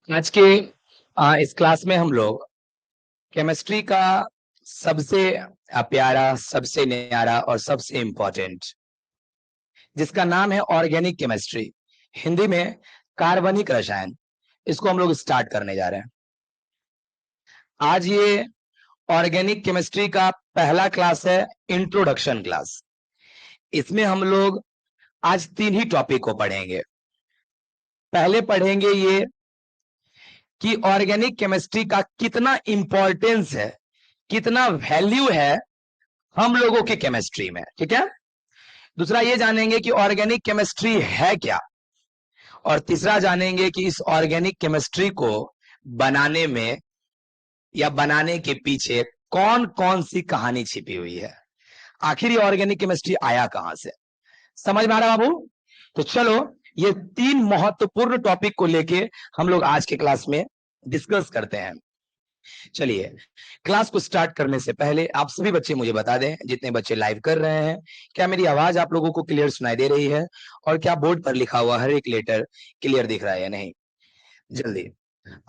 आज के इस क्लास में हम लोग केमिस्ट्री का सबसे प्यारा, सबसे न्यारा और सबसे इंपॉर्टेंट, जिसका नाम है ऑर्गेनिक केमिस्ट्री, हिंदी में कार्बनिक रसायन, इसको हम लोग स्टार्ट करने जा रहे हैं। आज ये ऑर्गेनिक केमिस्ट्री का पहला क्लास है, इंट्रोडक्शन क्लास। इसमें हम लोग आज 3 ही टॉपिक को पढ़ेंगे। पहले पढ़ेंगे ये कि ऑर्गेनिक केमिस्ट्री का कितना इंपॉर्टेंस है, कितना वैल्यू है हम लोगों की केमिस्ट्री में, ठीक है। दूसरा ये जानेंगे कि ऑर्गेनिक केमिस्ट्री है क्या, और तीसरा जानेंगे कि इस ऑर्गेनिक केमिस्ट्री को बनाने में या बनाने के पीछे कौन कौन सी कहानी छिपी हुई है, आखिर ये ऑर्गेनिक केमिस्ट्री आया कहां से। समझ में आ रहा बाबू? तो चलो, ये 3 महत्वपूर्ण टॉपिक को लेके हम लोग आज के क्लास में डिस्कस करते हैं। चलिए, क्लास को स्टार्ट करने से पहले आप सभी बच्चे मुझे बता दें, जितने बच्चे लाइव कर रहे हैं, क्या मेरी आवाज आप लोगों को क्लियर सुनाई दे रही है, और क्या बोर्ड पर लिखा हुआ हर एक लेटर क्लियर दिख रहा है या नहीं। जल्दी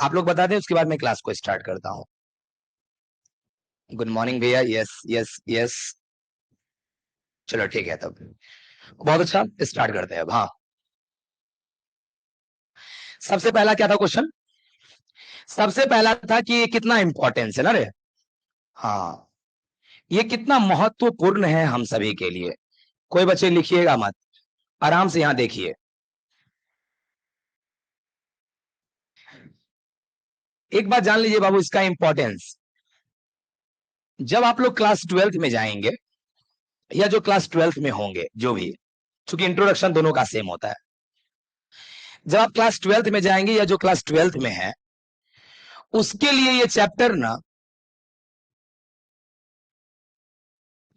आप लोग बता दें, उसके बाद मैं क्लास को स्टार्ट करता हूं। गुड मॉर्निंग भैया। यस यस यस, चलो ठीक है, तब बहुत अच्छा, स्टार्ट करते हैं अब। हाँ, सबसे पहला क्या था क्वेश्चन? सबसे पहला था कि ये कितना इंपॉर्टेंस है ना रे। हाँ, ये कितना महत्वपूर्ण है हम सभी के लिए। कोई बच्चे लिखिएगा मत, आराम से यहां देखिए। एक बात जान लीजिए बाबू, इसका इंपॉर्टेंस, जब आप लोग क्लास 12th में जाएंगे, या जो क्लास 12th में होंगे, जो भी, क्योंकि इंट्रोडक्शन दोनों का सेम होता है, जब आप क्लास 12th में जाएंगे या जो क्लास 12th में है, उसके लिए ये चैप्टर ना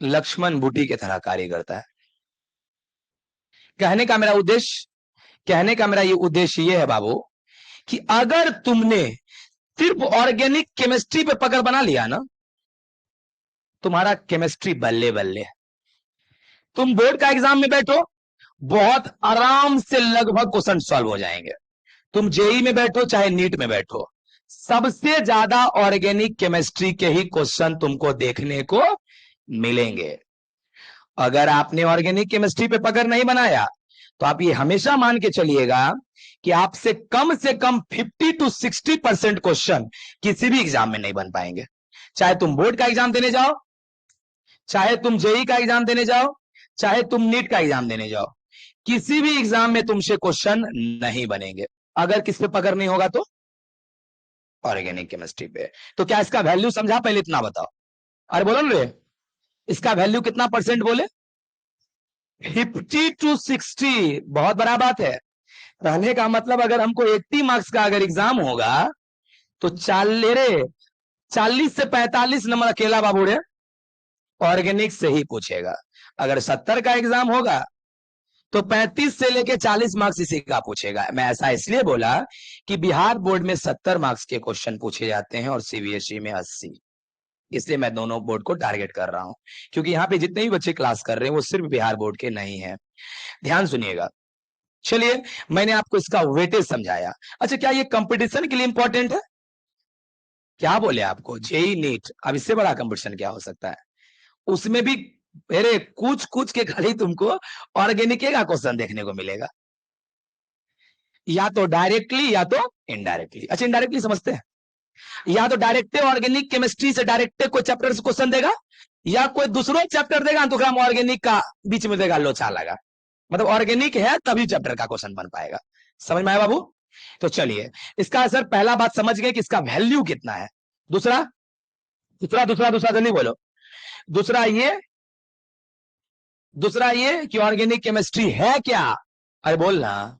लक्ष्मण बूटी की तरह कार्य करता है। कहने का मेरा उद्देश्य कहने का मेरा ये उद्देश्य ये है बाबू, कि अगर तुमने सिर्फ ऑर्गेनिक केमिस्ट्री पे पकड़ बना लिया ना, तुम्हारा केमिस्ट्री बल्ले बल्ले। तुम बोर्ड का एग्जाम में बैठो, बहुत आराम से लगभग क्वेश्चन सॉल्व हो जाएंगे। तुम जेई में बैठो चाहे नीट में बैठो, सबसे ज्यादा ऑर्गेनिक केमिस्ट्री के ही क्वेश्चन तुमको देखने को मिलेंगे। अगर आपने ऑर्गेनिक केमिस्ट्री पे पकड़ नहीं बनाया, तो आप ये हमेशा मान के चलिएगा कि आपसे कम 50 to 60% क्वेश्चन किसी भी एग्जाम में नहीं बन पाएंगे। चाहे तुम बोर्ड का एग्जाम देने जाओ, चाहे तुम जेई का एग्जाम देने जाओ, चाहे तुम नीट का एग्जाम देने जाओ, किसी भी एग्जाम में तुमसे क्वेश्चन नहीं बनेंगे अगर किस पे पकड़ नहीं होगा तो ऑर्गेनिक केमिस्ट्री पे। तो क्या इसका वैल्यू समझा? पहले इतना बताओ। अरे बोलो रे, इसका वैल्यू कितना परसेंट बोले? 50 to 60। बहुत बड़ा बात है। कहने का मतलब, अगर हमको 80 मार्क्स का अगर एग्जाम होगा, तो 40 से 45 नंबर अकेला बाबू रे ऑर्गेनिक से ही पूछेगा। अगर 70 का एग्जाम होगा, तो 35 से लेके 40 मार्क्स इसी का पूछेगा। मैं ऐसा इसलिए बोला कि बिहार बोर्ड में 70 मार्क्स के क्वेश्चन पूछे जाते हैं और सीबीएसई में 80। इसलिए मैं दोनों बोर्ड को टारगेट कर रहा हूं, क्योंकि यहाँ पे जितने भी बच्चे क्लास कर रहे हैं वो सिर्फ बिहार बोर्ड के नहीं है। ध्यान सुनिएगा। चलिए, मैंने आपको इसका वेटेज समझाया। अच्छा, क्या ये कंपटीशन के लिए इंपॉर्टेंट है? क्या बोले आपको? जेई नीट, अब इससे बड़ा कंपटीशन क्या हो सकता है? उसमें भी मेरे कुछ कुछ के खाली तुमको ऑर्गेनिक का क्वेश्चन देखने को मिलेगा, या तो डायरेक्टली या तो इनडायरेक्टली। अच्छा, इनडायरेक्टली समझते हैं? या तो डायरेक्ट ऑर्गेनिक केमिस्ट्री से डायरेक्ट कोई चैप्टर से क्वेश्चन देगा, या कोई दूसरा चैप्टर देगा तो हम ऑर्गेनिक का बीच में देगा लोचा लगा। मतलब ऑर्गेनिक है तभी चैप्टर का क्वेश्चन बन पाएगा। समझ में आया बाबू? तो चलिए, इसका असर, पहला बात समझ गए कि इसका वैल्यू कितना है। दूसरा दूसरा दूसरा दूसरा जल्दी बोलो। दूसरा ये दूसरा ये कि ऑर्गेनिक केमिस्ट्री है क्या, अरे बोलना।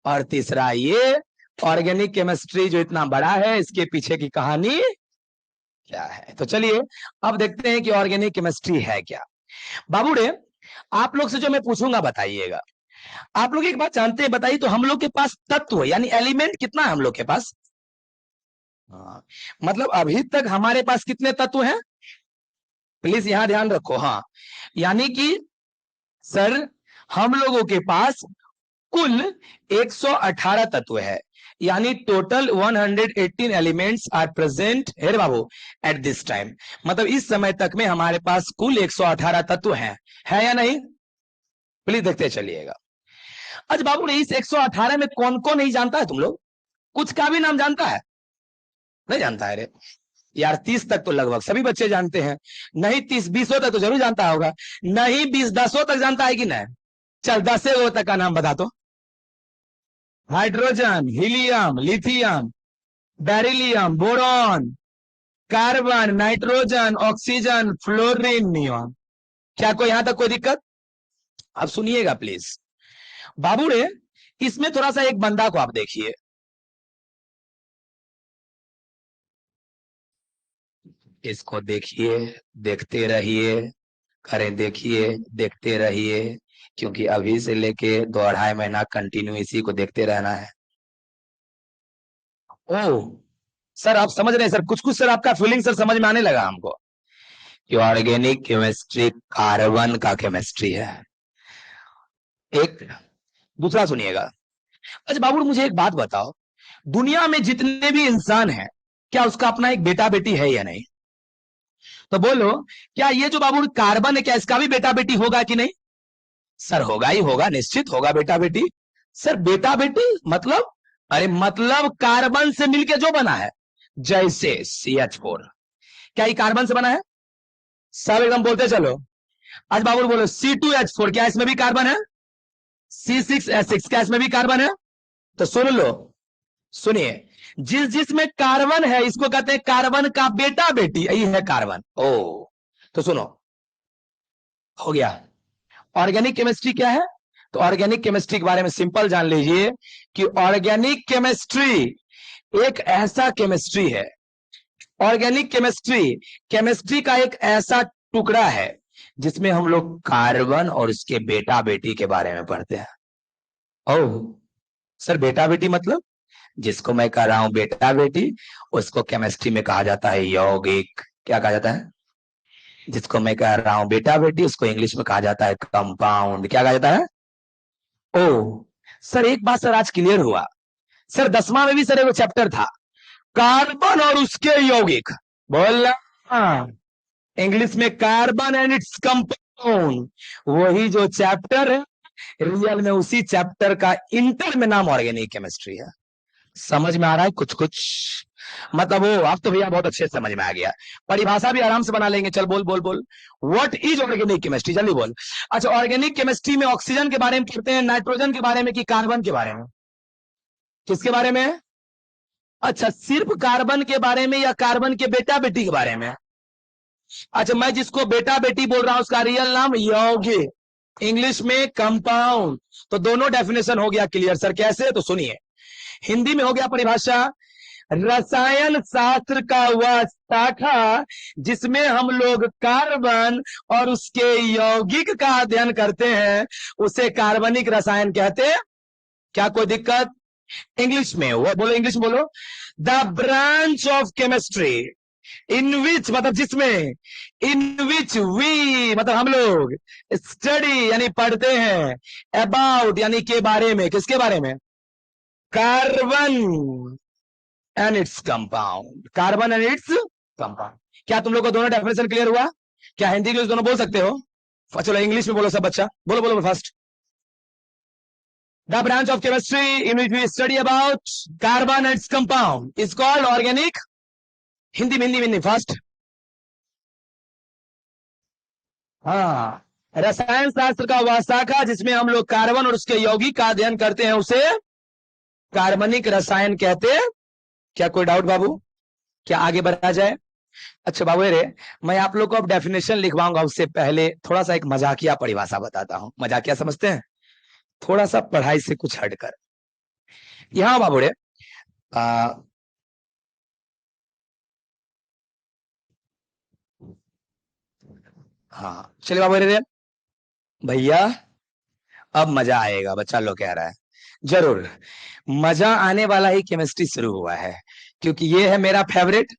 और तीसरा ये, ऑर्गेनिक केमिस्ट्री जो इतना बड़ा है, इसके पीछे की कहानी क्या है। तो चलिए, अब देखते हैं कि ऑर्गेनिक केमिस्ट्री है क्या। बाबू रे, आप लोग से जो मैं पूछूंगा बताइएगा। आप लोग एक बात जानते हैं, बताइए तो, हम लोग के पास तत्व यानी एलिमेंट कितना है हम लोग के पास? हाँ, मतलब अभी तक हमारे पास कितने तत्व हैं? प्लीज यहां ध्यान रखो। हाँ, यानी कि सर, हम लोगों के पास कुल 118 तत्व है, यानी total 118 elements are present here बाबू एट दिस टाइम। मतलब इस समय तक में हमारे पास कुल 118 तत्व हैं, है या नहीं? प्लीज देखते चलिएगा। अच्छा बाबू ने इस 118 में कौन कौन नहीं जानता है? तुम लोग कुछ का भी नाम जानता है? नहीं जानता है रे यार। 30 तक तो लगभग सभी बच्चे जानते हैं, नहीं 30-20 तक तो जरूर जानता होगा, नहीं 20-10 तक जानता है कि नहीं? चल 10 तक का नाम बता। तो hydrogen, helium, lithium, beryllium, boron, carbon, nitrogen, oxygen, fluorine, neon. क्या कोई यहां तक कोई दिक्कत? अब सुनिएगा प्लीज बाबू रे, इसमें थोड़ा सा एक बंदा को आप देखिए, इसको देखिए, देखते रहिए, करें देखिए, देखते रहिए, क्योंकि अभी से लेके 2-2.5 महीना कंटिन्यू इसी को देखते रहना है। ओह सर आप समझ रहे हैं सर, कुछ कुछ सर आपका फीलिंग सर समझ में आने लगा हमको कि ऑर्गेनिक केमिस्ट्री कार्बन का केमिस्ट्री है। एक दूसरा सुनिएगा। अच्छा बाबू मुझे एक बात बताओ, दुनिया में जितने भी इंसान हैं, क्या उसका अपना एक बेटा बेटी है या नहीं? तो बोलो, क्या ये जो बाबू कार्बन है, क्या इसका भी बेटा बेटी होगा कि नहीं? सर होगा ही होगा, निश्चित होगा बेटा बेटी। सर बेटा बेटी मतलब? अरे मतलब कार्बन से मिलके जो बना है, जैसे CH4, क्या ये कार्बन से बना है? सब एकदम बोलते चलो। आज बाबू बोलो C2H4, क्या इसमें भी कार्बन है? C6H6, क्या इसमें भी कार्बन है? तो सुन लो, सुनिए, जिस जिसमें कार्बन है इसको कहते हैं कार्बन का बेटा बेटी, यही है कार्बन। ओ तो सुनो, हो गया। ऑर्गेनिक केमिस्ट्री क्या है? तो ऑर्गेनिक केमिस्ट्री के बारे में सिंपल जान लीजिए कि ऑर्गेनिक केमिस्ट्री एक ऐसा केमिस्ट्री है, ऑर्गेनिक केमिस्ट्री केमिस्ट्री का एक ऐसा टुकड़ा है जिसमें हम लोग कार्बन और उसके बेटा बेटी के बारे में पढ़ते हैं। ओह सर बेटा बेटी मतलब? जिसको मैं कह रहा हूं बेटा बेटी, उसको केमिस्ट्री में कहा जाता है यौगिक। क्या कहा जाता है? जिसको मैं कह रहा हूं बेटा बेटी, उसको इंग्लिश में कहा जाता है कंपाउंड। क्या कहा जाता है? ओ सर एक बात सर आज क्लियर हुआ। सर 10वां में भी सर एक चैप्टर था, कार्बन और उसके यौगिक। बोलना हाँ। इंग्लिश में कार्बन एंड इट्स कंपाउंड, वही जो चैप्टर है, रियल में उसी चैप्टर का इंटर में नाम ऑर्गेनिक केमिस्ट्री है। समझ में आ रहा है कुछ कुछ? मतलब वो आप तो भैया बहुत अच्छे से समझ में आ गया, परिभाषा भी आराम से बना लेंगे। चल बोल बोल बोल, व्हाट इज ऑर्गेनिक केमिस्ट्री, जल्दी बोल। अच्छा ऑर्गेनिक केमिस्ट्री में ऑक्सीजन के बारे में पढ़ते हैं, नाइट्रोजन के बारे में, कि कार्बन के बारे में? किसके बारे में? अच्छा सिर्फ कार्बन के बारे में या कार्बन के बेटा बेटी के बारे में? अच्छा मैं जिसको बेटा बेटी बोल रहा हूं उसका रियल नाम यौगिक, इंग्लिश में कंपाउंड। तो दोनों डेफिनेशन हो गया क्लियर। सर कैसे? तो सुनिए, हिंदी में हो गया परिभाषा, रसायन शास्त्र का वह शाखा जिसमें हम लोग कार्बन और उसके यौगिक का अध्ययन करते हैं, उसे कार्बनिक रसायन कहते हैं। क्या कोई दिक्कत? इंग्लिश में वो बोलो, इंग्लिश में बोलो, the branch of chemistry in which, मतलब जिसमें, इन विच वी मतलब हम लोग, स्टडी यानी पढ़ते हैं, अबाउट यानी के बारे में, किसके बारे में? Carbon and its compound, carbon and its compound. क्या तुम लोग को दोनों डेफिनेशन क्लियर हुआ? क्या हिंदी इंग्लिश दोनों बोल सकते हो? चलो इंग्लिश में बोलो सब बच्चा, बोलो बोलो first. The branch of chemistry in which we study about carbon and its compound is called organic. Hindi में, हिंदी में फर्स्ट। हाँ, रसायन शास्त्र का वह शाखा जिसमें हम लोग कार्बन और उसके यौगिक का अध्ययन करते हैं, उसे कार्बनिक रसायन कहते हैं। क्या कोई डाउट बाबू? क्या आगे बढ़ा जाए? अच्छा बाबू रे, मैं आप लोग को अब डेफिनेशन लिखवाऊंगा, उससे पहले थोड़ा सा एक मजाकिया परिभाषा बताता हूं। मजाकिया समझते हैं? थोड़ा सा पढ़ाई से कुछ हटकर। यहाँ बाबू रे, हाँ चलिए बाबू रे, भैया अब मजा आएगा, बच्चा लोग कह रहा है। जरूर मजा आने वाला ही केमिस्ट्री शुरू हुआ है, क्योंकि ये है मेरा फेवरेट,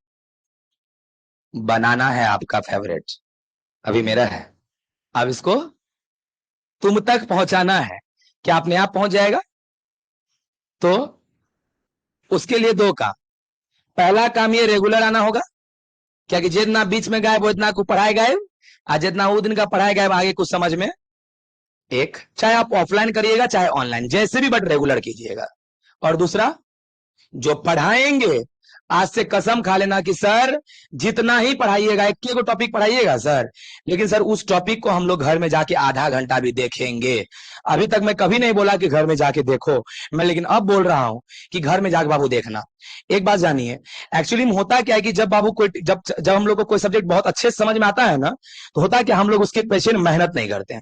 बनाना है आपका फेवरेट, अभी मेरा है, अब इसको तुम तक पहुंचाना है। क्या अपने आप पहुंच जाएगा? तो उसके लिए दो काम। पहला काम ये रेगुलर आना होगा, क्या कि जितना बीच में गायब वो इतना को पढ़ाई गायब, आज जितना वो दिन का पढ़ाई गायब आगे कुछ समझ में। एक, चाहे आप ऑफलाइन करिएगा चाहे ऑनलाइन, जैसे भी, बट रेगुलर कीजिएगा। और दूसरा, जो पढ़ाएंगे आज से कसम खा लेना कि सर जितना ही पढ़ाइएगा, एक को टॉपिक पढ़ाइएगा सर, लेकिन सर उस टॉपिक को हम लोग घर में जाके आधा घंटा भी देखेंगे। अभी तक मैं कभी नहीं बोला कि घर में जाके देखो मैं, लेकिन अब बोल रहा हूं कि घर में जाके बाबू देखना। एक बात जानिए, एक्चुअली में होता क्या है कि जब बाबू कोई जब जब हम लोग को कोई सब्जेक्ट बहुत अच्छे से समझ में आता है ना, तो होता है कि हम लोग उसके पीछे मेहनत नहीं करते हैं।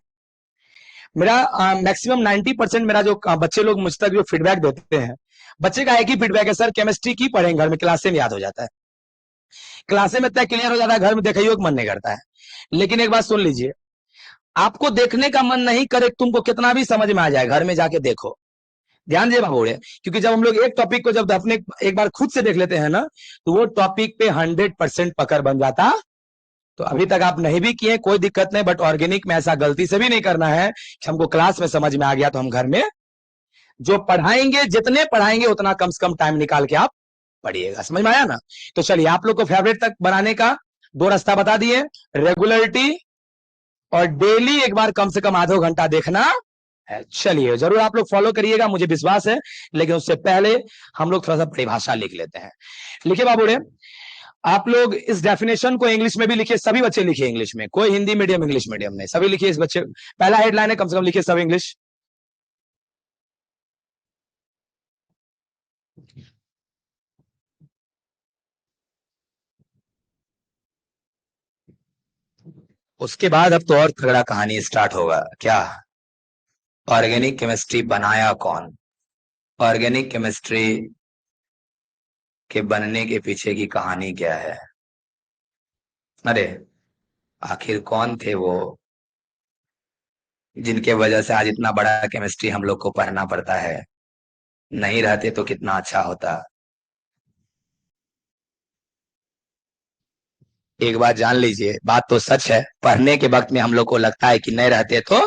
मेरा मैक्सिमम 90% मेरा जो बच्चे लोग मुझ तक जो फीडबैक देते हैं, बच्चे का एक ही फीडबैक है, सर केमिस्ट्री की पढ़ेंगे घर में, क्लास में याद हो जाता है, क्लास में इतना क्लियर हो जाता है, घर में देखिए मन नहीं करता है। लेकिन एक बात सुन लीजिए, आपको देखने का मन नहीं करे, तुमको कितना भी समझ में आ जाए, घर में जाके देखो। ध्यान दे बाबू, क्योंकि जब हम लोग एक टॉपिक को जब अपने एक बार खुद से देख लेते हैं ना, तो वो टॉपिक पे 100% पकड़ बन जाता। तो अभी तक आप नहीं भी किए कोई दिक्कत नहीं, बट ऑर्गेनिक में ऐसा गलती से भी नहीं करना है कि हमको क्लास में समझ में आ गया तो हम घर में जो पढ़ाएंगे, जितने पढ़ाएंगे उतना कम से कम टाइम निकाल के आप पढ़िएगा। समझ में आया ना? तो चलिए, आप लोग को फेवरेट तक बनाने का दो रास्ता बता दिए, रेगुलरिटी और डेली एक बार कम से कम आधो घंटा देखना है। चलिए, जरूर आप लोग फॉलो करिएगा, मुझे विश्वास है। लेकिन उससे पहले हम लोग थोड़ा सा परिभाषा लिख लेते हैं। लिखिए बाबूड़े, आप लोग इस डेफिनेशन को इंग्लिश में भी लिखिए, सभी बच्चे लिखिए इंग्लिश में, कोई हिंदी मीडियम इंग्लिश मीडियम नहीं, सभी लिखिए। इस बच्चे पहला हेडलाइन है, कम से कम लिखिए सब इंग्लिश। उसके बाद अब तो और तगड़ा कहानी स्टार्ट होगा। क्या? ऑर्गेनिक केमिस्ट्री बनाया कौन? ऑर्गेनिक केमिस्ट्री के बनने के पीछे की कहानी क्या है? अरे, आखिर कौन थे वो जिनके वजह से आज इतना बड़ा केमिस्ट्री हम लोग को पढ़ना पड़ता है? नहीं रहते तो कितना अच्छा होता। एक बात जान लीजिए, बात तो सच है, पढ़ने के वक्त में हम लोग को लगता है कि नहीं रहते तो,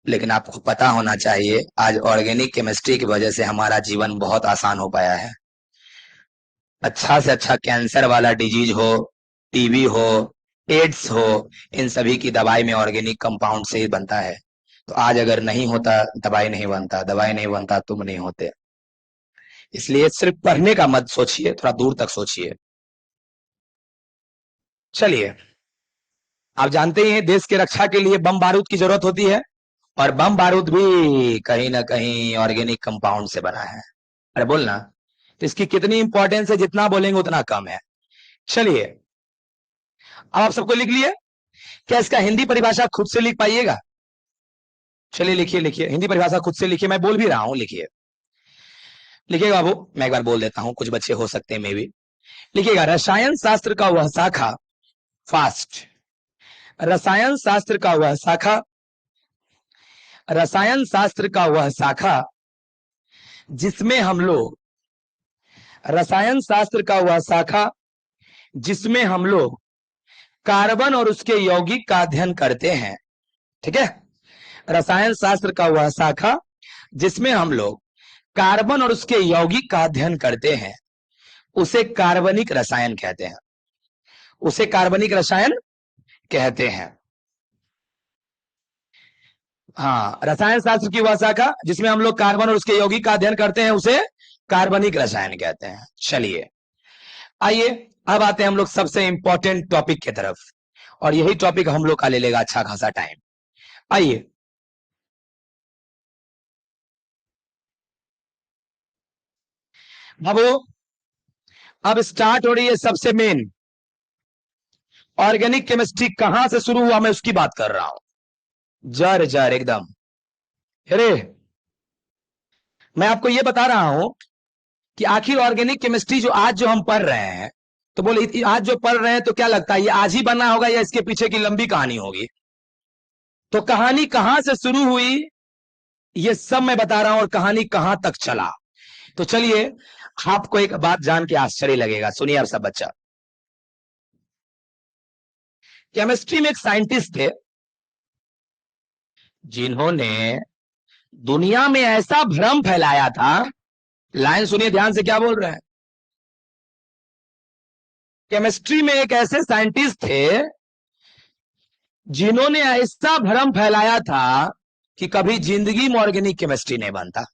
लेकिन आपको पता होना चाहिए आज ऑर्गेनिक केमिस्ट्री की वजह से हमारा जीवन बहुत आसान हो पाया है। अच्छा से अच्छा कैंसर वाला डिजीज हो, टीबी हो, एड्स हो, इन सभी की दवाई में ऑर्गेनिक कंपाउंड से ही बनता है। तो आज अगर नहीं होता, दवाई नहीं बनता, दवाई नहीं बनता, तुम नहीं होते। इसलिए सिर्फ पढ़ने का मत सोचिए, थोड़ा दूर तक सोचिए। चलिए, आप जानते ही हैं देश के रक्षा के लिए बम बारूद की जरूरत होती है, और बम बारूद भी कहीं ना कहीं ऑर्गेनिक कंपाउंड से बना है। अरे बोलना, तो इसकी कितनी इंपॉर्टेंस है, जितना बोलेंगे उतना कम है। चलिए, अब आप सबको लिख लिए, क्या इसका हिंदी परिभाषा खुद से लिख पाइएगा? चलिए लिखिए, लिखिए हिंदी परिभाषा खुद से लिखिए, मैं बोल भी रहा हूं, लिखिए। लिखिएगा बाबू, मैं एक बार बोल देता हूं, कुछ बच्चे हो सकते हैं मे भी। लिखिएगा, रसायन शास्त्र का वह शाखा, फास्ट, रसायन शास्त्र का वह शाखा, रसायन शास्त्र का वह शाखा जिसमें हम लोग, रसायन शास्त्र का वह शाखा जिसमें हम लोग कार्बन और उसके यौगिक का अध्ययन करते हैं। ठीक है, रसायन शास्त्र का वह शाखा जिसमें हम लोग कार्बन और उसके यौगिक का अध्ययन करते हैं, उसे कार्बनिक रसायन कहते हैं, उसे कार्बनिक रसायन कहते हैं। हाँ, रसायन शास्त्र की वह शाखा जिसमें हम लोग कार्बन और उसके यौगिक का अध्ययन करते हैं, उसे कार्बनिक रसायन कहते हैं। चलिए, आइए अब आते हैं हम लोग सबसे इंपॉर्टेंट टॉपिक की तरफ, और यही टॉपिक हम लोग का ले लेगा अच्छा खासा टाइम। आइए, बाबू अब स्टार्ट हो रही है सबसे मेन, ऑर्गेनिक केमिस्ट्री कहां से शुरू हुआ, मैं उसकी बात कर रहा हूं। जर जर एकदम, अरे मैं आपको यह बता रहा हूं कि आखिर ऑर्गेनिक केमिस्ट्री जो आज जो हम पढ़ रहे हैं, तो बोले आज जो पढ़ रहे हैं तो क्या लगता है ये आज ही बना होगा या इसके पीछे की लंबी कहानी होगी? तो कहानी कहां से शुरू हुई ये सब मैं बता रहा हूं, और कहानी कहां तक चला। तो चलिए, आपको एक बात जान के आश्चर्य लगेगा, सुनिए आप सब बच्चा। केमिस्ट्री में एक साइंटिस्ट थे जिन्होंने दुनिया में ऐसा भ्रम फैलाया था। लाइन सुनिए ध्यान से, क्या बोल रहे हैं। केमिस्ट्री में एक ऐसे साइंटिस्ट थे जिन्होंने ऐसा भ्रम फैलाया था कि कभी जिंदगी में ऑर्गेनिक केमिस्ट्री नहीं बनता।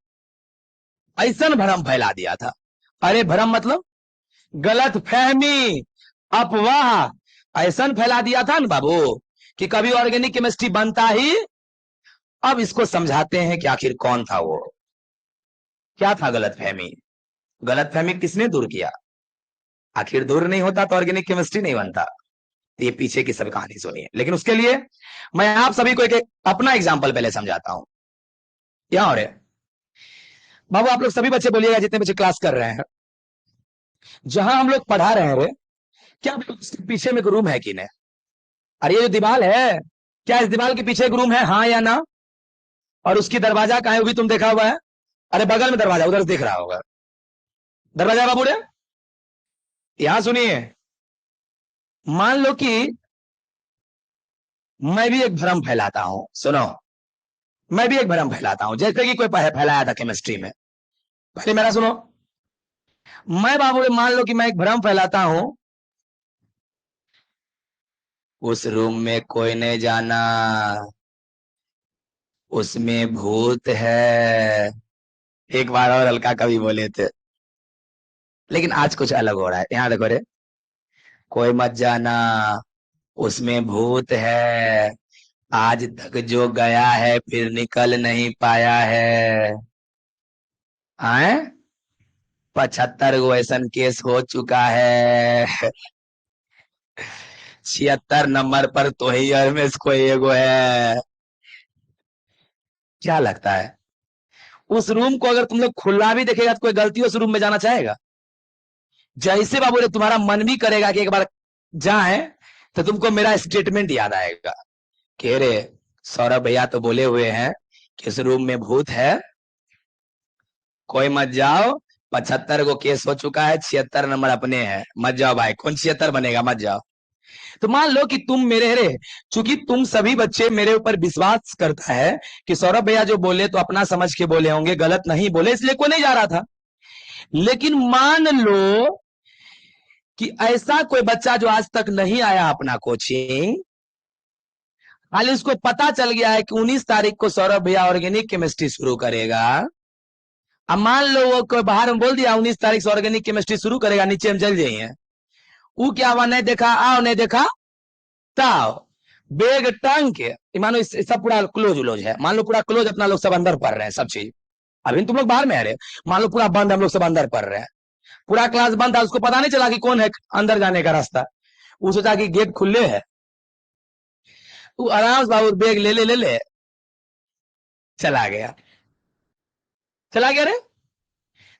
ऐसा भ्रम फैला दिया था। अरे भ्रम मतलब गलत फहमी, अफवाह ऐसा फैला दिया था ना बाबू कि कभी ऑर्गेनिक केमिस्ट्री बनता ही। अब इसको समझाते हैं कि आखिर कौन था वो, क्या था गलत फहमी। गलत फहमी किसने दूर किया। आखिर दूर नहीं होता तो ऑर्गेनिक केमिस्ट्री नहीं बनता। ये पीछे की सब कहानी सुनिए, लेकिन उसके लिए मैं आप सभी को एक अपना एग्जाम्पल पहले समझाता हूं। यहां हो रहे बाबू, आप लोग सभी बच्चे बोलिएगा जितने बच्चे क्लास कर रहे हैं। जहां हम लोग पढ़ा रहे हैं, क्या उसके पीछे में एक रूम है कि नहीं। अरे ये जो दीवार है, क्या इस दीवार के पीछे एक रूम है, हाँ या ना। और उसकी दरवाजा कहाँ है वो भी तुम देखा हुआ है। अरे बगल में दरवाजा उधर दिख रहा होगा, दरवाजा बाबू रे। यहां सुनिए, मान लो कि मैं भी एक भ्रम फैलाता हूं, सुनो। मैं भी एक भ्रम फैलाता हूं जैसे कि कोई फैलाया था केमिस्ट्री में। पहले मेरा सुनो। मैं बाबू मान लो कि मैं एक भ्रम फैलाता हूं, उस रूम में कोई नहीं जाना, उसमें भूत है। एक बार और हल्का कवि बोले थे, लेकिन आज कुछ अलग हो रहा है। यहां देखो रे, कोई मत जाना, उसमें भूत है, आज तक जो गया है फिर निकल नहीं पाया है। आए 75 गो ऐसा केस हो चुका है, 76 नंबर पर तो ही रमेश को एगो है। क्या लगता है उस रूम को अगर तुम लोग खुला भी देखेगा तो कोई गलती उस रूम में जाना चाहेगा। जैसे बाबू रे तुम्हारा मन भी करेगा कि एक बार जाए, तो तुमको मेरा स्टेटमेंट याद आएगा कि रे सौरभ भैया तो बोले हुए हैं कि इस रूम में भूत है, कोई मत जाओ, 75 को केस हो चुका है, 76 नंबर अपने हैं, मत जाओ भाई, कौन 76 बनेगा, मत जाओ। तो मान लो कि तुम मेरे रे, चूंकि तुम सभी बच्चे मेरे ऊपर विश्वास करता है कि सौरभ भैया जो बोले तो अपना समझ के बोले होंगे, गलत नहीं बोले, इसलिए कोई नहीं जा रहा था। लेकिन मान लो कि ऐसा कोई बच्चा जो आज तक नहीं आया अपना कोचिंग, हाल उसको पता चल गया है कि 19 तारीख को सौरभ भैया ऑर्गेनिक केमिस्ट्री शुरू करेगा। अब मान लो वो कोई बाहर में बोल दिया 19 तारीख से ऑर्गेनिक केमिस्ट्री शुरू करेगा, नीचे हम चल जाइए। वो क्या हुआ, नहीं देखा आओ, नहीं देखा ताओ, बेग टांग के। मानो इस सब पूरा क्लोज उलोज है, मान लो पूरा क्लोज, अपना लोग सब अंदर पढ़ रहे हैं सब चीज। अभी तुम लोग बाहर में आ रहे, मान लो पूरा बंद, हम लोग सब अंदर पढ़ रहे हैं। पूरा क्लास बंद था, उसको पता नहीं चला कि कौन है अंदर जाने का रास्ता। वो सोचा कि गेट खुले है, वो आराम से बाबू बैग ले चला गया। चला गया रे।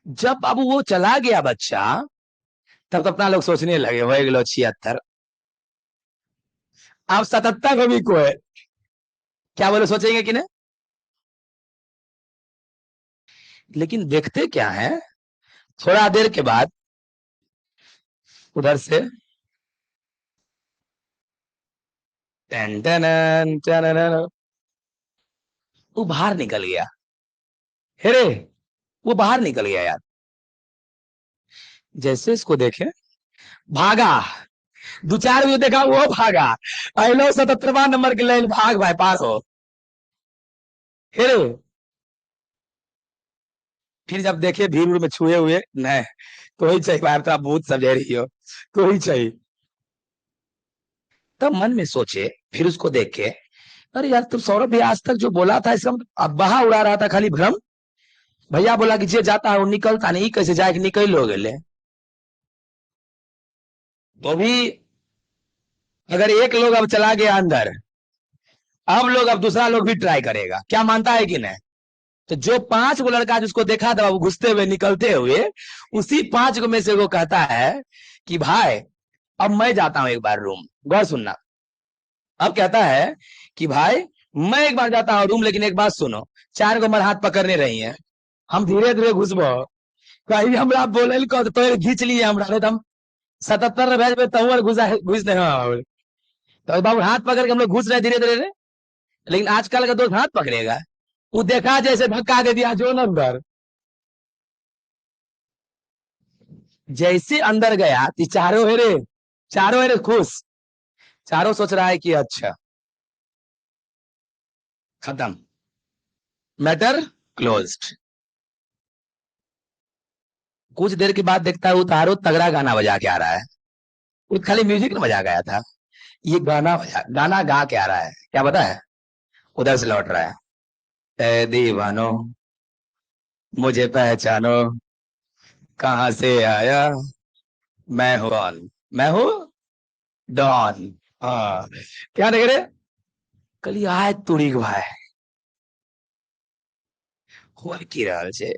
जब बाबू वो चला गया बच्चा, तब तो अपना लोग सोचने लगे हो गलो 76, आप 77 को भी को है। क्या बोले, सोचेंगे कि नहीं। लेकिन देखते क्या है, थोड़ा देर के बाद उधर से टन टन टन, वो बाहर निकल गया। हेरे, वो बाहर निकल गया यार। जैसे इसको देखे भागा, दो चार वो देखा वो भागा। अलो 77वां नंबर के लाइन, भाग भाई पार हो। हेरे, फिर जब देखे भीड़ में छुए हुए नहीं, तो ही चाहिए भाई, तो आप भूत समझे रही हो, तो ही चाहिए। तब मन में सोचे, फिर उसको देख के, अरे यार तुम सौरभ भैया आज तक जो बोला था इसका मतलब अब बहा उड़ा रहा था खाली भ्रम। भैया बोला कि जे जाता है वो निकलता नहीं, कैसे जाए कि निकल लोगे ले। तो भी अगर एक लोग अब चला गया अंदर, अब लोग, अब दूसरा लोग भी ट्राई करेगा, क्या मानता है कि नहीं। तो जो 5 गो लड़का जिसको देखा था वो घुसते हुए निकलते हुए, उसी 5 गो में से वो कहता है कि भाई अब मैं जाता हूं एक बार रूम। गौर सुनना, अब कहता है कि भाई मैं एक बार जाता हूं रूम, लेकिन एक बात सुनो, 4 गो हमारे हाथ पकड़ने रही है, हम धीरे धीरे घुसबो, कहीं हमरा बोले तो घींच लिए हमरा, नहीं तो हम 77 भेज में तहुर घुस नहीं। तो बाबू हाथ पकड़ के हम लोग घुस रहे धीरे धीरे, लेकिन आजकल का दोस्त हाथ पकड़ेगा, वो देखा जैसे धक्का दे दिया जो अंदर, जैसे अंदर गया तो चारों हेरे खुश, चारों सोच रहा है कि अच्छा खत्म, मैटर क्लोज्ड। कुछ देर के बाद देखता है उतारो तगड़ा गाना बजा के आ रहा है। वो खाली म्यूजिक में बजा गया था, ये गाना गा के आ रहा है, क्या पता है, उधर से लौट रहा है। ए दीवानो मुझे पहचानो, कहां से आया, मैं हूं कौन, मैं हूं डॉन। हाँ, क्या देख रहे, कल आए तुड़ी भाई हो की रहल छे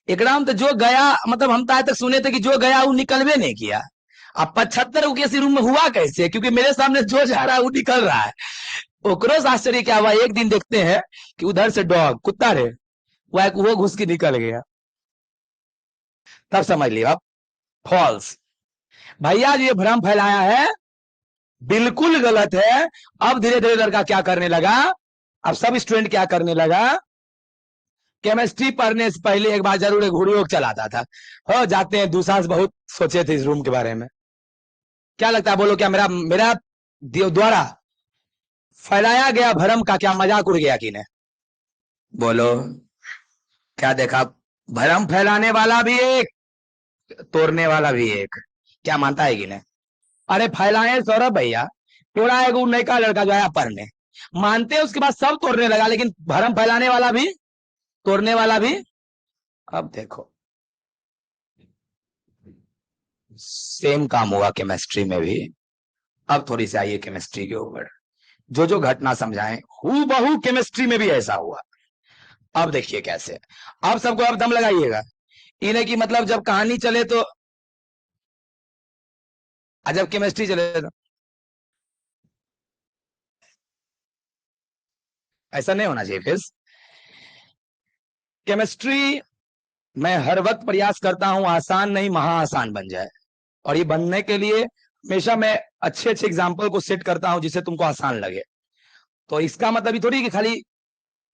एकदम। तो जो गया मतलब हम तो आज तक सुने थे कि जो गया वो निकलवे नहीं किया। अब 75 के रूम में हुआ कैसे, क्योंकि मेरे सामने जो जा रहा है वो निकल रहा है। ओकरो से आश्चर्य क्या हुआ, एक दिन देखते हैं कि उधर से डॉग कुत्ता रे वो घुस के निकल गया। तब समझ लिया आप, फॉल्स। भैया ये भ्रम फैलाया है, बिल्कुल गलत है। अब धीरे धीरे लड़का क्या करने लगा, अब सब स्टूडेंट क्या करने लगा, केमिस्ट्री पढ़ने से पहले एक बार जरूर एक घूरी चलाता था। हो जाते हैं, दूसरा बहुत सोचे थे इस रूम के बारे में। क्या लगता है, बोलो, क्या मेरा मेरा द्वारा फैलाया गया भ्रम का क्या मजाक उड़ गया कि नहीं, बोलो। क्या देखा, भ्रम फैलाने वाला भी एक, तोड़ने वाला भी एक, क्या मानता है कि नहीं। अरे फैलाए सौरभ भैया, थोड़ा एक नयका लड़का जो है पढ़ने, मानते हैं, उसके बाद सब तोड़ने लगा, लेकिन भ्रम फैलाने वाला भी, तोड़ने वाला भी। अब देखो सेम काम हुआ केमिस्ट्री में भी। अब थोड़ी सी आइए केमिस्ट्री के ऊपर, जो जो घटना समझाएं हूबहू केमिस्ट्री में भी ऐसा हुआ। अब देखिए कैसे, अब सबको अब दम लगाइएगा, इन्हें की मतलब जब कहानी चले तो, जब केमिस्ट्री चले तो ऐसा नहीं होना चाहिए। फिर केमिस्ट्री मैं हर वक्त प्रयास करता हूं आसान नहीं महा आसान बन जाए, और ये बनने के लिए हमेशा मैं अच्छे अच्छे एग्जाम्पल को सेट करता हूं जिससे तुमको आसान लगे। तो इसका मतलब ये थोड़ी कि खाली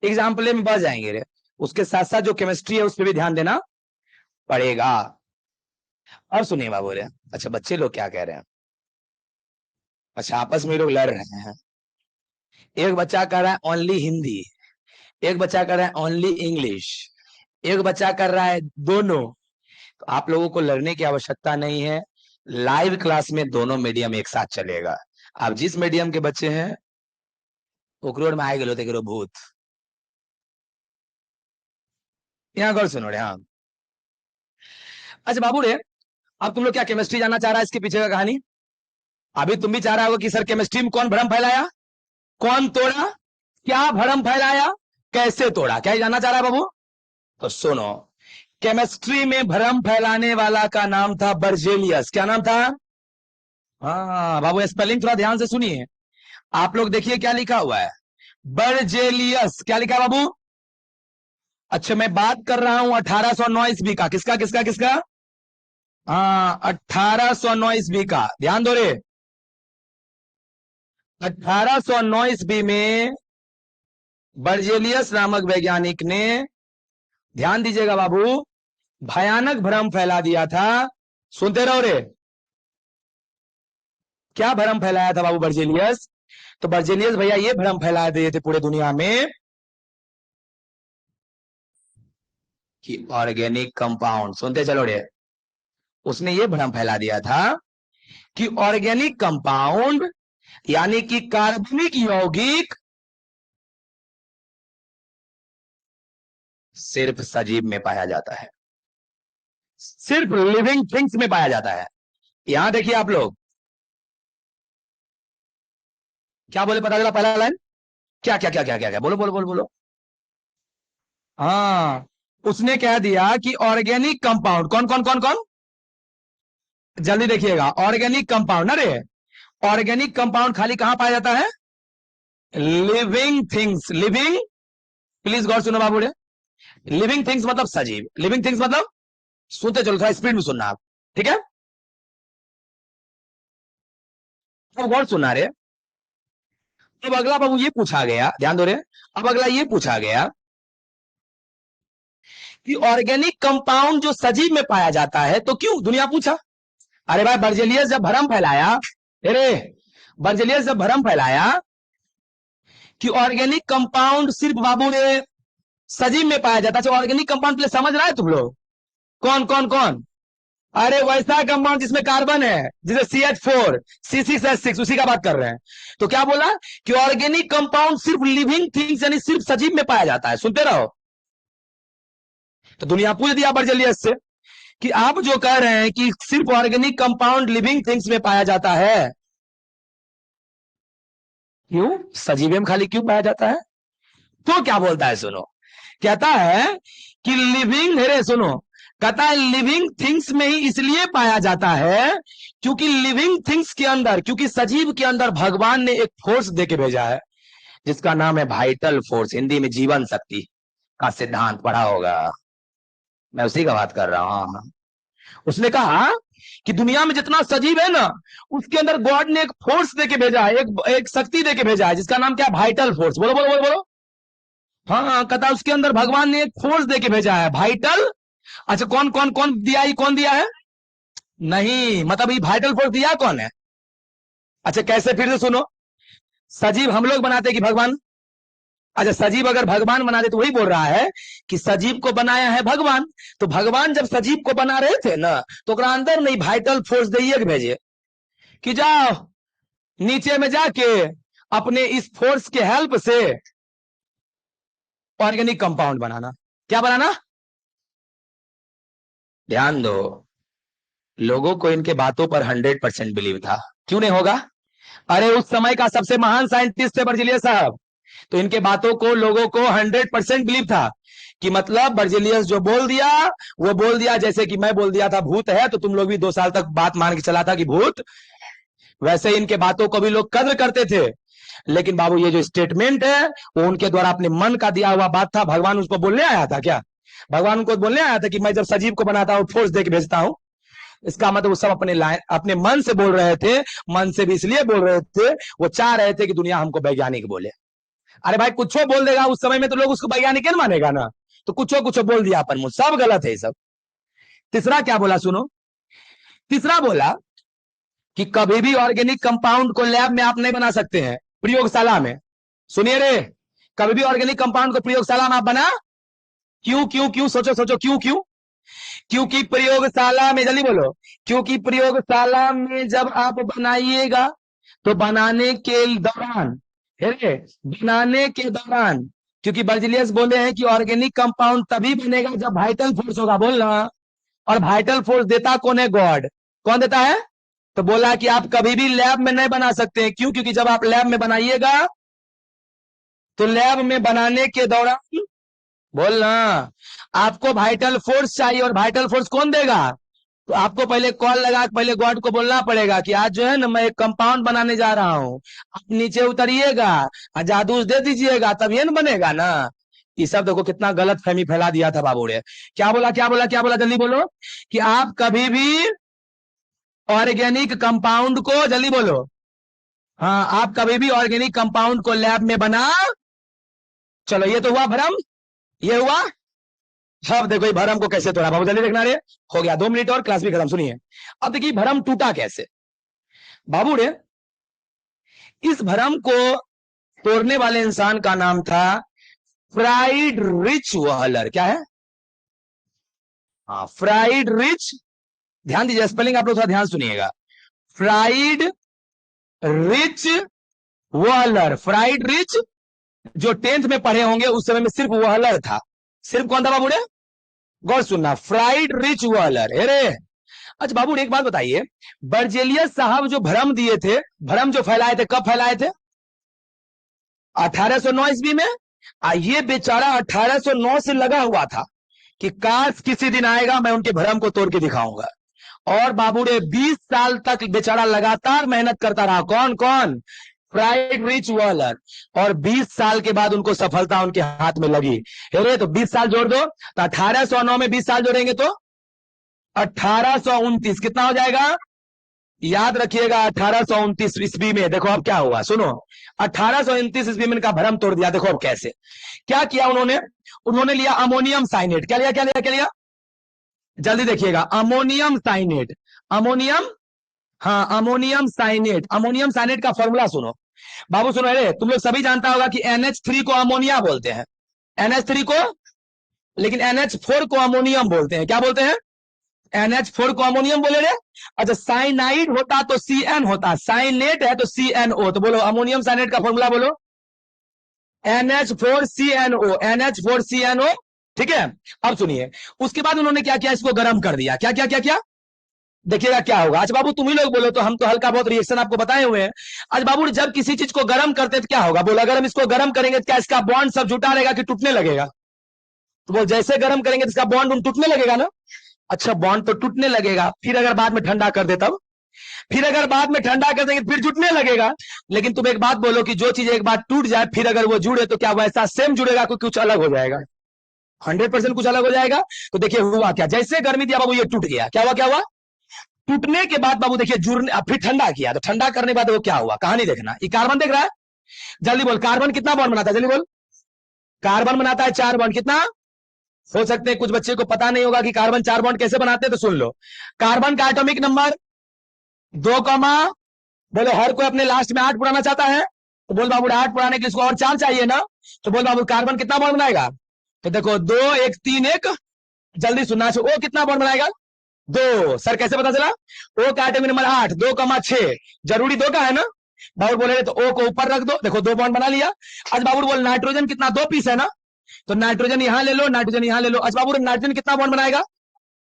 एग्जाम्पल में बच जाएंगे रे, उसके साथ साथ जो केमिस्ट्री है उस पर भी ध्यान देना पड़ेगा। और सुनिए बाबू रे, अच्छा बच्चे लोग क्या कह रहे हैं, अच्छा आपस में लोग लड़ रहे हैं। एक बच्चा कह रहा है ओनली हिंदी, एक बच्चा कर रहा है ओनली इंग्लिश, एक बच्चा कर रहा है दोनों। तो आप लोगों को लड़ने की आवश्यकता नहीं है, लाइव क्लास में दोनों मीडियम एक साथ चलेगा। आप जिस मीडियम के बच्चे हैं ओकरोड में आए गए भूत, यहाँ गौर सुनो रे। हाँ, अच्छा बाबू रे, अब तुम लोग क्या केमिस्ट्री जानना चाह रहा है इसके पीछे का कहानी। अभी तुम भी चाह रहा होगा कि सर केमिस्ट्री में कौन भ्रम फैलाया, कौन तोड़ा, क्या भ्रम फैलाया, कैसे तोड़ा, क्या जानना चाह रहा है बाबू। तो सुनो, केमिस्ट्री में भ्रम फैलाने वाला का नाम था बर्जेलियस। क्या नाम था, हाँ बाबू स्पेलिंग थोड़ा ध्यान से सुनिए। आप लोग देखिए क्या लिखा हुआ है, बर्जेलियस, क्या लिखा है बाबू। अच्छा मैं बात कर रहा हूं 1809 ईस्वी का, किसका किसका किसका, हाँ 1809 ईस्वी का, ध्यान दो रे। 1809 ईस्वी में बर्जेलियस नामक वैज्ञानिक ने, ध्यान दीजिएगा बाबू, भयानक भ्रम फैला दिया था। सुनते रहो रे, क्या भ्रम फैलाया था बाबू बर्जेलियस। तो बर्जेलियस भैया ये भ्रम फैला दिए थे पूरे दुनिया में कि ऑर्गेनिक कंपाउंड, सुनते चलो रे, उसने ये भ्रम फैला दिया था कि ऑर्गेनिक कंपाउंड यानी कि कार्बनिक यौगिक सिर्फ सजीव में पाया जाता है, सिर्फ लिविंग थिंग्स में पाया जाता है। यहां देखिए आप लोग, क्या बोले पता चला पहला लाइन, क्या क्या क्या क्या क्या क्या, बोलो बोलो बोलो बोलो। हाँ, उसने कह दिया कि ऑर्गेनिक कंपाउंड कौन कौन कौन कौन, जल्दी देखिएगा, ऑर्गेनिक कंपाउंड, अरे ऑर्गेनिक कंपाउंड खाली कहां पाया जाता है, लिविंग थिंग्स, लिविंग, प्लीज गौर सुनो बाबू रे, लिविंग थिंग्स मतलब सजीव, लिविंग थिंग्स मतलब, सुनते चलो थोड़ा स्पीड में सुनना आप, ठीक है। अब गौर सुना रे, अब अगला बाबू ये पूछा गया, ध्यान दो रे, अब अगला ये पूछा गया कि ऑर्गेनिक कंपाउंड जो सजीव में पाया जाता है, तो क्यों? दुनिया पूछा। अरे भाई बर्जेलियस जब भ्रम फैलाया, अरे बर्जेलियस जब भ्रम फैलाया कि ऑर्गेनिक कंपाउंड सिर्फ बाबू रे सजीव में पाया जाता है, ऑर्गेनिक कंपाउंड प्ले समझ रहा है तुम लोग? कौन कौन कौन? अरे वैसा कंपाउंड जिसमें कार्बन है, जिसे CH4 C6H6, उसी का बात कर रहे हैं। तो क्या बोला कि ऑर्गेनिक कंपाउंड सिर्फ लिविंग थिंग्स यानी सिर्फ सजीव में पाया जाता है। सुनते रहो। तो दुनिया पूछ दिया बर्जेलियस से कि आप जो कह रहे हैं कि सिर्फ ऑर्गेनिक कंपाउंड लिविंग थिंग्स में पाया जाता है, क्यों सजीव में खाली क्यों पाया जाता है? तो क्या बोलता है सुनो, कहता है कि लिविंग, अरे सुनो, कहता है लिविंग थिंग्स में ही इसलिए पाया जाता है क्योंकि लिविंग थिंग्स के अंदर, क्योंकि सजीव के अंदर भगवान ने एक फोर्स देके भेजा है जिसका नाम है वाइटल फोर्स, हिंदी में जीवन शक्ति का सिद्धांत पढ़ा होगा, मैं उसी का बात कर रहा हूं। उसने कहा कि दुनिया में जितना सजीव है ना, उसके अंदर गॉड ने एक फोर्स देके भेजा है, एक शक्ति देके भेजा है जिसका नाम क्या है? Vital force. बोलो बोलो बोलो बोलो। हाँ, कहता उसके अंदर भगवान ने एक फोर्स देके भेजा है, वाइटल। अच्छा कौन कौन कौन दिया? ही कौन दिया है? नहीं, मतलब ये वाइटल फोर्स दिया कौन है? अच्छा कैसे? फिर से सुनो। सजीव हम लोग बनाते कि भगवान? अच्छा सजीव अगर भगवान बना दे तो वही बोल रहा है कि सजीव को बनाया है भगवान। तो भगवान जब सजीव को बना रहे थे ना, तो अंदर नहीं वाइटल फोर्स दिए भेजे कि जाओ नीचे में जाके अपने इस फोर्स के हेल्प से ऑर्गेनिक कंपाउंड बनाना। क्या बनाना? ध्यान दो, लोगों को इनके बातों पर 100% बिलीव था। क्यों नहीं होगा? अरे उस समय का सबसे महान साइंटिस्ट थे बर्जेलियस साहब, तो इनके बातों को लोगों को 100% बिलीव था कि मतलब बर्जेलियस जो बोल दिया वो बोल दिया। जैसे कि मैं बोल दिया था भूत है, तो तुम लोग भी 2 साल तक बात मान के चला था कि भूत, वैसे ही इनके बातों को भी लोग कद्र करते थे। लेकिन बाबू ये जो स्टेटमेंट है वो उनके द्वारा अपने मन का दिया हुआ बात था। भगवान उसको बोलने आया था क्या? भगवान उनको बोलने आया था कि मैं जब सजीव को बनाता हूं फोर्स देके भेजता हूं? इसका मतलब वो सब अपने मन से बोल रहे थे। मन से भी इसलिए बोल रहे थे, वो चाह रहे थे कि दुनिया हमको वैज्ञानिक बोले। अरे भाई कुछ बोल देगा उस समय में तो लोग उसको वैज्ञानिक मानेगा ना, तो कुछ बोल दिया अपन मुझ, सब गलत है ये सब। तीसरा क्या बोला सुनो, तीसरा बोला कि कभी भी ऑर्गेनिक कंपाउंड को लैब में आप नहीं बना सकते हैं, प्रयोगशाला में। सुनिए रे, कभी भी ऑर्गेनिक कंपाउंड को प्रयोगशाला में आप बना, क्यों क्यों क्यों? सोचो सोचो, क्यों क्यों? क्योंकि प्रयोगशाला में, जल्दी बोलो, क्योंकि प्रयोगशाला में जब आप बनाइएगा तो बनाने के दौरान, बनाने के दौरान, क्योंकि बर्जेलियस बोले हैं कि ऑर्गेनिक कंपाउंड तभी बनेगा जब वाइटल फोर्स होगा, बोलना। और वाइटल फोर्स देता कौन है? गॉड। कौन देता है? तो बोला कि आप कभी भी लैब में नहीं बना सकते। क्यों? क्योंकि जब आप लैब में बनाइएगा तो लैब में बनाने के दौरान, बोलना, आपको वाइटल फोर्स चाहिए। और वाइटल फोर्स कौन देगा? तो आपको पहले कॉल लगा, पहले गॉड को बोलना पड़ेगा कि आज जो है ना मैं एक कंपाउंड बनाने जा रहा हूं, आप नीचे उतरिएगा और जादू दे दीजिएगा, तब ये ना बनेगा ना। ये सब देखो कितना गलत फहमी फैला दिया था बाबू ने। क्या बोला क्या बोला क्या बोला? जल्दी बोलो। कि आप कभी भी ऑर्गेनिक कंपाउंड को, जल्दी बोलो, हाँ, आप कभी भी ऑर्गेनिक कंपाउंड को लैब में बना, चलो ये तो हुआ भ्रम, ये हुआ। अब देखो ये भरम को कैसे तोड़ा बाबू, जल्दी देखना रे। हो गया 2 मिनट और क्लास भी खत्म। सुनिए अब देखिए भरम टूटा कैसे बाबू रे। इस भरम को तोड़ने वाले इंसान का नाम था फ्राइडरिच वहलर। क्या है? हाँ, फ्राइडरिच। ध्यान दीजिए, स्पेलिंग आप लोग थोड़ा ध्यान सुनिएगा। फ्राइडरिच वहलर। फ्राइडरिच जो 10th में पढ़े होंगे उस समय में सिर्फ वहलर था। सिर्फ कौन था बाबू रे? गौर सुनना, फ्राइडरिच वहलर। अरे अच्छा बाबू एक बात बताइए, बर्जेलियस साहब जो भ्रम दिए थे, भ्रम जो फैलाए थे, कब फैलाए थे? 1809 ईस्वी में। ये बेचारा 1809 से लगा हुआ था कि काश किसी दिन आएगा मैं उनके भ्रम को तोड़ के दिखाऊंगा। और बाबू रे 20 साल तक बेचारा लगातार मेहनत करता रहा। कौन कौन? फ्राइडरिच वहलर। और 20 साल के बाद उनको सफलता उनके हाथ में लगी। अरे तो 20 साल जोड़ दो, तो 1809 में 20 साल जोड़ेंगे तो 1829 कितना हो जाएगा? याद रखिएगा 1829 ईस्वी में देखो अब क्या हुआ, सुनो 1829 ईस्वी में इनका भरम तोड़ दिया। देखो अब कैसे क्या किया उन्होंने, उन्होंने लिया अमोनियम साइनेट। क्या लिया क्या लिया क्या लिया, जल्दी देखिएगा, अमोनियम साइनेट, अमोनियम, हाँ अमोनियम साइनेट। अमोनियम साइनेट का फॉर्मूला सुनो बाबू, सुनो, अरे तुम लोग सभी जानता होगा कि NH3 को अमोनिया बोलते हैं, NH3 को, लेकिन NH4 को अमोनियम बोलते हैं। क्या बोलते हैं, NH4 को अमोनियम बोले रे। अच्छा साइनाइड होता तो CN होता, साइनेट है तो CNO। तो बोलो अमोनियम साइनेट का फॉर्मूला बोलो, NH4CNO, NH4CNO। ठीक है, अब सुनिए, उसके बाद उन्होंने क्या किया, इसको गर्म कर दिया। क्या क्या क्या क्या, देखिएगा क्या होगा। आज बाबू तुम ही लोग बोलो, तो हम तो हल्का बहुत रिएक्शन आपको बताए हुए हैं। आज बाबू जब किसी चीज को गर्म करते तो क्या होगा, बोलो अगर हम इसको गर्म करेंगे तो क्या इसका बॉन्ड सब जुटा रहेगा कि टूटने लगेगा, तो बोल जैसे गर्म करेंगे तो इसका बॉन्ड टूटने लगेगा ना। अच्छा बॉन्ड तो टूटने लगेगा, फिर अगर बाद में ठंडा कर दे तब, फिर अगर बाद में ठंडा कर देंगे फिर जुटने लगेगा। लेकिन तुम एक बात बोलो कि जो चीज एक बार टूट जाए फिर अगर वो जुड़े तो क्या वैसा सेम जुड़ेगा, कुछ अलग हो जाएगा, 100% कुछ अलग हो जाएगा। तो देखिए हुआ क्या, जैसे गर्मी दिया बाबू ये टूट गया। क्या हुआ क्या हुआ, टूटने के बाद बाबू देखिए जुड़ने, फिर ठंडा किया, तो ठंडा करने के बाद वो क्या हुआ, कहानी देखना। ये कार्बन देख रहा है, जल्दी बोल, कार्बन कितना बॉन्ड बनाता है, जल्दी बोल। कार्बन बनाता है 4 बॉन्ड, कितना, हो सकते हैं कुछ बच्चे को पता नहीं होगा कि कार्बन 4 बॉन्ड कैसे बनाते हैं, तो सुन लो। कार्बन का एटॉमिक नंबर 2, बोलो हर कोई अपने लास्ट में 8 पुराना चाहता है, तो बोल बाबू 8 पुराने के लिए इसको और 4 चाहिए ना, तो बोल बाबू कार्बन कितना बॉन्ड बनाएगा, तो देखो 2 1 3 1, जल्दी सुनना। ओ कितना बॉन्ड बनाएगा, 2। सर कैसे पता चला, ओ का एटॉमिक नंबर 8, 2, 6, जरूरी 2 का है ना। बाबू बोले तो ओ को ऊपर रख दो, देखो 2 बॉन्ड बना लिया। आज बाबू बोल नाइट्रोजन कितना, 2 पीस है ना, तो नाइट्रोजन यहां ले लो, नाइट्रोजन यहां ले लो। अच्छा बाबू नाइट्रोजन कितना बॉन्ड बनाएगा,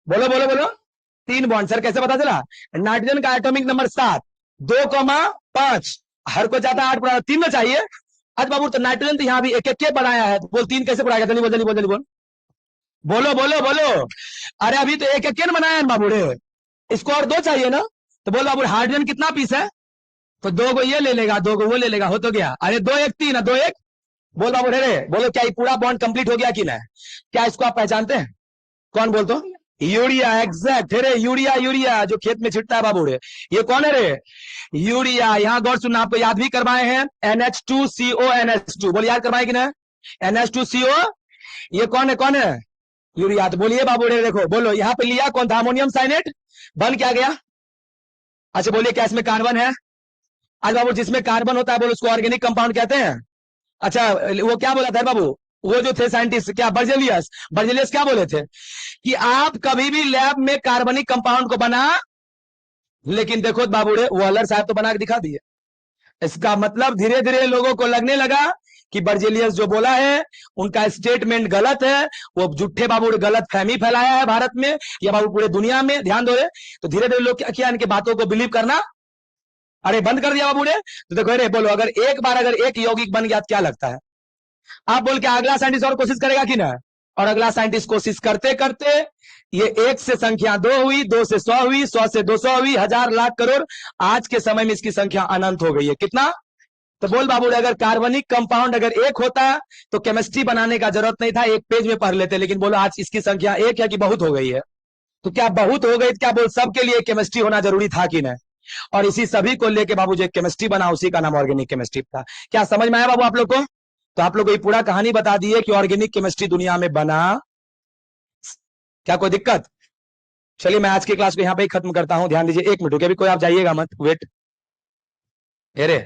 बोलो बोलो बोलो, 3 बॉन्ड। सर कैसे पता चला, नाइट्रोजन का एटॉमिक नंबर 7, 2, 5, हर को चाहता है 8 पुराना, 3 में चाहिए। आज बाबू तो नाइट्रोजन तो यहाँ भी एक एक बनाया है, तो बोल 3 कैसे बढ़ाएगा, जल्दी बोल जल्दी बोल जल्दी बोल, बोलो बोलो बोलो। अरे अभी तो एक एक बनाया है बाबू रे, इसको और 2 चाहिए ना, तो बोल बाबू हाइड्रोजन कितना पीस है, तो 2 को ये ले लेगा, 2 को वो ले लेगा, हो तो गया। अरे 2 1 3 है, 2 1, बोल बाबू रे, बोलो क्या ये पूरा बॉन्ड कंप्लीट हो गया कि ना। क्या इसको आप पहचानते हैं, कौन बोल तो, यूरिया, एग्जैक्ट रे, यूरिया, यूरिया जो खेत में छिटता है बाबू रे, ये कौन है रे, यूरिया। यहां गौर सुनना, आपको याद भी करवाए हैं, NH2CO NH2, बोल याद करवाए कि ना, NH2CO, ये कौन है, कौन है, यूरिया। तो बोलिए बाबू रे, देखो बोलो यहाँ पे लिया कौन था, अमोनियम साइनेट, बन क्या गया। अच्छा बोलिए क्या इसमें कार्बन है, आज बाबू जिसमें कार्बन होता है बोलो उसको ऑर्गेनिक कंपाउंड कहते हैं। अच्छा वो क्या बोला था बाबू, वो जो थे साइंटिस्ट, क्या बर्जेलियस, बर्जेलियस क्या बोले थे कि आप कभी भी लैब में कार्बनिक कंपाउंड को बना, लेकिन देखो बाबू रे वॉलर साहब तो बना के दिखा दिए। इसका मतलब धीरे धीरे लोगों को लगने लगा कि बर्जेलियस जो बोला है उनका स्टेटमेंट गलत है, वो झूठे बाबू गलत फहमी फैलाया है भारत में या बाबू पूरे दुनिया में, ध्यान दो रे। तो धीरे धीरे लोग क्या किया, इनके बातों को बिलीव करना अरे बंद कर दिया बाबू ने। तो देखो अरे बोलो अगर एक बार अगर एक यौगिक बन गया तो क्या लगता है, आप बोल के अगला साइंटिस्ट और कोशिश करेगा कि ना, और अगला साइंटिस्ट कोशिश करते करते ये 1 से संख्या 2 हुई, 2 से 100 हुई, 100 से 200 हुई, 1000 लाख करोड़, आज के समय में इसकी संख्या अनंत हो गई है। कितना, तो बोल बाबू अगर कार्बनिक कंपाउंड अगर एक होता तो केमिस्ट्री बनाने का जरूरत नहीं था, एक पेज में पढ़ लेते। लेकिन बोलो आज इसकी संख्या 1 है कि बहुत हो गई है, तो क्या बहुत हो गई, क्या बोल सबके लिए केमिस्ट्री होना जरूरी था कि नहीं, और इसी सभी को लेके बाबू जो केमिस्ट्री बना उसी का नाम ऑर्गेनिक केमिस्ट्री था। क्या समझ में आया बाबू आप लोग को, तो आप लोग को ये पूरा कहानी बता दी है कि ऑर्गेनिक केमिस्ट्री दुनिया में बना। क्या कोई दिक्कत, चलिए मैं आज की क्लास को यहाँ पे ही खत्म करता हूं, ध्यान दीजिए, 1 मिनट रुके, अभी कोई आप जाइएगा मत, वेट, अरे